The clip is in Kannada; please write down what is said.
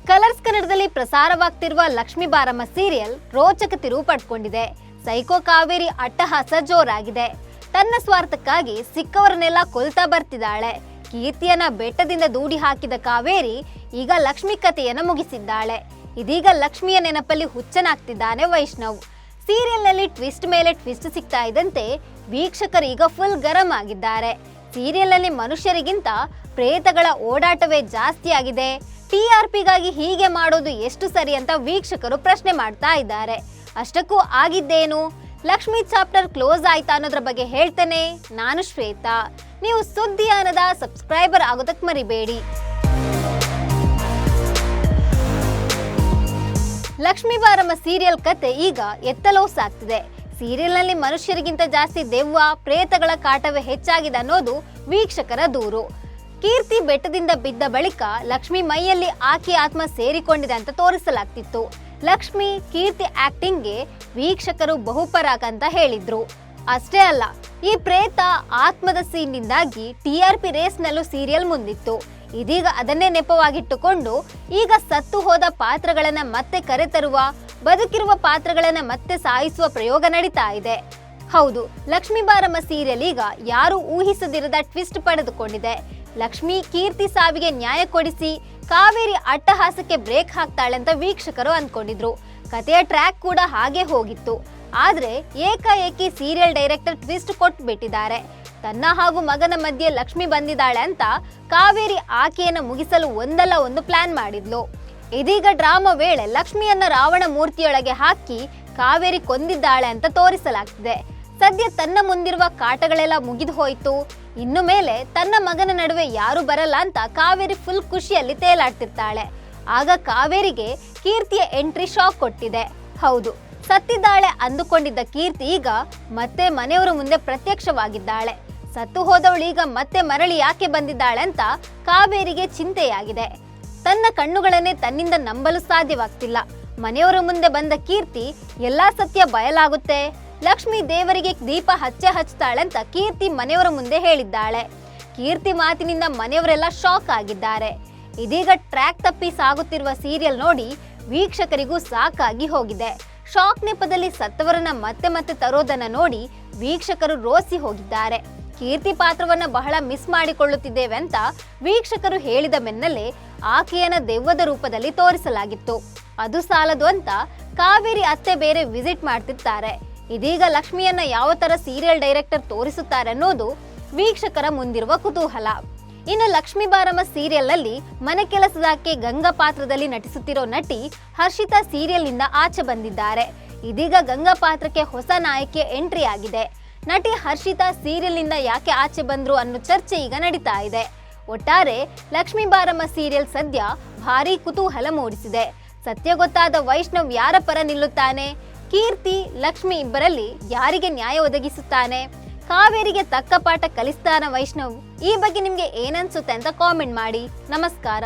ಕಲರ್ಸ್ ಕನ್ನಡದಲ್ಲಿ ಪ್ರಸಾರವಾಗ್ತಿರುವ ಲಕ್ಷ್ಮೀ ಬಾರಮ್ಮ ಸೀರಿಯಲ್ ರೋಚಕ ತಿರುವು ಪಡ್ಕೊಂಡಿದೆ. ಸೈಕೋ ಕಾವೇರಿ ಅಟ್ಟಹಾಸ ಜೋರಾಗಿದೆ. ತನ್ನ ಸ್ವಾರ್ಥಕ್ಕಾಗಿ ಸಿಕ್ಕವರನ್ನೆಲ್ಲ ಕೊಲ್ತಾ ಬರ್ತಿದ್ದಾಳೆ. ಕೀರ್ತಿಯನ್ನ ಬೆಟ್ಟದಿಂದ ದೂಡಿ ಹಾಕಿದ ಕಾವೇರಿ ಈಗ ಲಕ್ಷ್ಮಿ ಕಥೆಯನ್ನ ಮುಗಿಸಿದ್ದಾಳೆ. ಇದೀಗ ಲಕ್ಷ್ಮಿಯ ನೆನಪಲ್ಲಿ ಹುಚ್ಚನಾಗ್ತಿದ್ದಾನೆ ವೈಷ್ಣವ್. ಸೀರಿಯಲ್ನಲ್ಲಿ ಟ್ವಿಸ್ಟ್ ಮೇಲೆ ಟ್ವಿಸ್ಟ್ ಸಿಗ್ತಾ ಇದ್ದಂತೆ ವೀಕ್ಷಕರು ಈಗ ಫುಲ್ ಗರಂ ಆಗಿದ್ದಾರೆ. ಸೀರಿಯಲ್ನಲ್ಲಿ ಮನುಷ್ಯರಿಗಿಂತ ಪ್ರೇತಗಳ ಓಡಾಟವೇ ಜಾಸ್ತಿ ಆಗಿದೆ. TRPಗಾಗಿ ಹೀಗೆ ಮಾಡೋದು ಎಷ್ಟು ಸರಿ ಅಂತ ವೀಕ್ಷಕರು ಪ್ರಶ್ನೆ ಮಾಡ್ತಾ ಇದ್ದಾರೆ. ಅಷ್ಟಕ್ಕೂ ಆಗಿದ್ದೇನು? ಲಕ್ಷ್ಮಿ ಚಾಪ್ಟರ್ ಕ್ಲೋಸ್ ಆಯ್ತಾ ಅನ್ನೋದ್ರ ಬಗ್ಗೆ ಹೇಳ್ತೇನೆ. ನಾನು ಶ್ವೇತಾ. ನೀವು ಸುದ್ದಿಯಾನದ ಸಬ್ಸ್ಕ್ರೈಬರ್ ಆಗೋದಕ್ಕೆ ಮರಿಬೇಡಿ. ಲಕ್ಷ್ಮೀ ಬಾರಮ್ಮ ಸೀರಿಯಲ್ ಕತೆ ಈಗ ಎತ್ತಲೋಸ್ ಆಗ್ತಿದೆ. ಸೀರಿಯಲ್ನಲ್ಲಿ ಮನುಷ್ಯರಿಗಿಂತ ಜಾಸ್ತಿ ದೆವ್ವ ಪ್ರೇತಗಳ ಕಾಟವೇ ಹೆಚ್ಚಾಗಿದೆ ಅನ್ನೋದು ವೀಕ್ಷಕರ ದೂರು. ಕೀರ್ತಿ ಬೆಟ್ಟದಿಂದ ಬಿದ್ದ ಬಳಿಕ ಲಕ್ಷ್ಮಿ ಮೈಯಲ್ಲಿ ಆಕೆ ಆತ್ಮ ಸೇರಿಕೊಂಡಿದೆ ಅಂತ ತೋರಿಸಲಾಗ್ತಿತ್ತು. ಲಕ್ಷ್ಮಿ ಕೀರ್ತಿ ಆಕ್ಟಿಂಗ್ಗೆ ವೀಕ್ಷಕರು ಬಹುಪರಾಕ್ ಅಂತ ಹೇಳಿದ್ರು. ಅಷ್ಟೇ ಅಲ್ಲ, ಈ ಪ್ರೇತ ಆತ್ಮದ ಸೀನ್ನಿಂದಾಗಿ TRP ರೇಸ್ನಲ್ಲೂ ಸೀರಿಯಲ್ ಮುಂದಿತ್ತು. ಇದೀಗ ಅದನ್ನೇ ನೆಪವಾಗಿಟ್ಟುಕೊಂಡು ಈಗ ಸತ್ತು ಹೋದ ಪಾತ್ರಗಳನ್ನ ಮತ್ತೆ ಕರೆತರುವ, ಬದುಕಿರುವ ಪಾತ್ರಗಳನ್ನ ಮತ್ತೆ ಸಾಯಿಸುವ ಪ್ರಯೋಗ ನಡೀತಾ ಇದೆ. ಹೌದು, ಲಕ್ಷ್ಮೀ ಬಾರಮ್ಮ ಸೀರಿಯಲ್ ಈಗ ಯಾರು ಊಹಿಸದಿರದ ಟ್ವಿಸ್ಟ್ ಪಡೆದುಕೊಂಡಿದೆ. ಲಕ್ಷ್ಮಿ ಕೀರ್ತಿ ಸಾವಿಗೆ ನ್ಯಾಯ ಕೊಡಿಸಿ ಕಾವೇರಿ ಅಟ್ಟಹಾಸಕ್ಕೆ ಬ್ರೇಕ್ ಹಾಕ್ತಾಳೆ ಅಂತ ವೀಕ್ಷಕರು ಅಂದ್ಕೊಂಡಿದ್ರು. ಕಥೆಯ ಟ್ರ್ಯಾಕ್ ಕೂಡ ಹಾಗೆ ಹೋಗಿತ್ತು. ಆದ್ರೆ ಏಕಾಏಕಿ ಸೀರಿಯಲ್ ಡೈರೆಕ್ಟರ್ ಟ್ವಿಸ್ಟ್ ಕೊಟ್ಬಿಟ್ಟಿದ್ದಾರೆ. ತನ್ನ ಹಾಗೂ ಮಗನ ಮಧ್ಯೆ ಲಕ್ಷ್ಮಿ ಬಂದಿದ್ದಾಳೆ ಅಂತ ಕಾವೇರಿ ಆಕೆಯನ್ನು ಮುಗಿಸಲು ಒಂದಲ್ಲ ಒಂದು ಪ್ಲಾನ್ ಮಾಡಿದ್ಲು. ಇದೀಗ ಡ್ರಾಮಾ ವೇಳೆ ಲಕ್ಷ್ಮಿಯನ್ನ ರಾವಣ ಮೂರ್ತಿಯೊಳಗೆ ಹಾಕಿ ಕಾವೇರಿ ಕೊಂದಿದ್ದಾಳೆ ಅಂತ ತೋರಿಸಲಾಗ್ತಿದೆ. ಸದ್ಯ ತನ್ನ ಮುಂದಿರುವ ಕಾಟಗಳೆಲ್ಲ ಮುಗಿದು ಹೋಯ್ತು. ಇನ್ನು ಮೇಲೆ ತನ್ನ ಮಗನ ನಡುವೆ ಯಾರು ಬರಲ್ಲ ಅಂತ ಕಾವೇರಿ ಫುಲ್ ಖುಷಿಯಲ್ಲಿ ತೇಲಾಡ್ತಿರ್ತಾಳೆ. ಆಗ ಕಾವೇರಿಗೆ ಕೀರ್ತಿಯ ಎಂಟ್ರಿ ಶಾಕ್ ಕೊಟ್ಟಿದೆ. ಹೌದು, ಸತ್ತಿದ್ದಾಳೆ ಅಂದುಕೊಂಡಿದ್ದ ಕೀರ್ತಿ ಈಗ ಮತ್ತೆ ಮನೆಯವರ ಮುಂದೆ ಪ್ರತ್ಯಕ್ಷವಾಗಿದ್ದಾಳೆ. ಸತ್ತು ಹೋದವಳು ಈಗ ಮತ್ತೆ ಮರಳಿ ಯಾಕೆ ಬಂದಿದ್ದಾಳೆ ಅಂತ ಕಾವೇರಿಗೆ ಚಿಂತೆಯಾಗಿದೆ. ತನ್ನ ಕಣ್ಣುಗಳನ್ನೇ ತನ್ನಿಂದ ನಂಬಲು ಸಾಧ್ಯವಾಗ್ತಿಲ್ಲ. ಮನೆಯವರ ಮುಂದೆ ಬಂದ ಕೀರ್ತಿ ಎಲ್ಲಾ ಸತ್ಯ ಬಯಲಾಗುತ್ತೆ. ಲಕ್ಷ್ಮಿ ದೇವರಿಗೆ ದೀಪ ಹಚ್ತಾಳೆ ಅಂತ ಕೀರ್ತಿ ಮನೆಯವರ ಮುಂದೆ ಹೇಳಿದ್ದಾಳೆ. ಕೀರ್ತಿ ಮಾತಿನಿಂದ ಮನೆಯವರೆಲ್ಲ ಶಾಕ್ ಆಗಿದ್ದಾರೆ. ಇದೀಗ ಟ್ರ್ಯಾಕ್ ತಪ್ಪಿ ಸಾಗುತ್ತಿರುವ ಸೀರಿಯಲ್ ನೋಡಿ ವೀಕ್ಷಕರಿಗೂ ಸಾಕಾಗಿ ಹೋಗಿದೆ. ಶಾಕ್ ನೆಪದಲ್ಲಿ ಸತ್ತವರನ್ನ ಮತ್ತೆ ಮತ್ತೆ ತರೋದನ್ನ ನೋಡಿ ವೀಕ್ಷಕರು ರೋಸಿ ಹೋಗಿದ್ದಾರೆ. ಕೀರ್ತಿ ಪಾತ್ರವನ್ನ ಬಹಳ ಮಿಸ್ ಮಾಡಿಕೊಳ್ಳುತ್ತಿದ್ದೇವೆ ಅಂತ ವೀಕ್ಷಕರು ಹೇಳಿದ ಬೆನ್ನಲ್ಲೇ ಆಕೆಯನ್ನ ದೆವ್ವದ ರೂಪದಲ್ಲಿ ತೋರಿಸಲಾಗಿತ್ತು. ಅದು ಸಾಲದು ಅಂತ ಕಾವೇರಿ ಅತ್ತೆ ಬೇರೆ ವಿಸಿಟ್ ಮಾಡ್ತಿರ್ತಾರೆ. ಇದೀಗ ಲಕ್ಷ್ಮಿಯನ್ನ ಯಾವ ತರ ಸೀರಿಯಲ್ ಡೈರೆಕ್ಟರ್ ತೋರಿಸುತ್ತಾರೆ ಅನ್ನೋದು ವೀಕ್ಷಕರ ಮುಂದಿರುವ ಕುತೂಹಲ. ಇನ್ನು ಲಕ್ಷ್ಮೀ ಬಾರಮ್ಮ ಸೀರಿಯಲ್ ನಲ್ಲಿ ಮನೆ ಕೆಲಸದಾಕೆ ಗಂಗಾ ಪಾತ್ರದಲ್ಲಿ ನಟಿಸುತ್ತಿರೋ ನಟಿ ಹರ್ಷಿತಾ ಸೀರಿಯಲ್ ನಿಂದ ಆಚೆ ಬಂದಿದ್ದಾರೆ. ಇದೀಗ ಗಂಗಾ ಪಾತ್ರಕ್ಕೆ ಹೊಸ ನಾಯಕಿ ಎಂಟ್ರಿ ಆಗಿದೆ. ನಟಿ ಹರ್ಷಿತಾ ಸೀರಿಯಲ್ ನಿಂದ ಯಾಕೆ ಆಚೆ ಬಂದ್ರು ಅನ್ನೋ ಚರ್ಚೆ ಈಗ ನಡೀತಾ ಇದೆ. ಒಟ್ಟಾರೆ ಲಕ್ಷ್ಮೀ ಬಾರಮ್ಮ ಸೀರಿಯಲ್ ಸದ್ಯ ಭಾರಿ ಕುತೂಹಲ ಮೂಡಿಸಿದೆ. ಸತ್ಯ ಗೊತ್ತಾದ ವೈಷ್ಣವ್ ಯಾರ ಪರ ನಿಲ್ಲುತ್ತಾನೆ? ಕೀರ್ತಿ ಲಕ್ಷ್ಮಿ ಇಬ್ಬರಲ್ಲಿ ಯಾರಿಗೆ ನ್ಯಾಯ ಒದಗಿಸುತ್ತಾನೆ? ಕಾವೇರಿಗೆ ತಕ್ಕ ಪಾಠ ಕಲಿಸ್ತಾನ ವೈಷ್ಣವ್? ಈ ಬಗ್ಗೆ ನಿಮ್ಗೆ ಏನನ್ಸುತ್ತೆ ಅಂತ ಕಾಮೆಂಟ್ ಮಾಡಿ. ನಮಸ್ಕಾರ.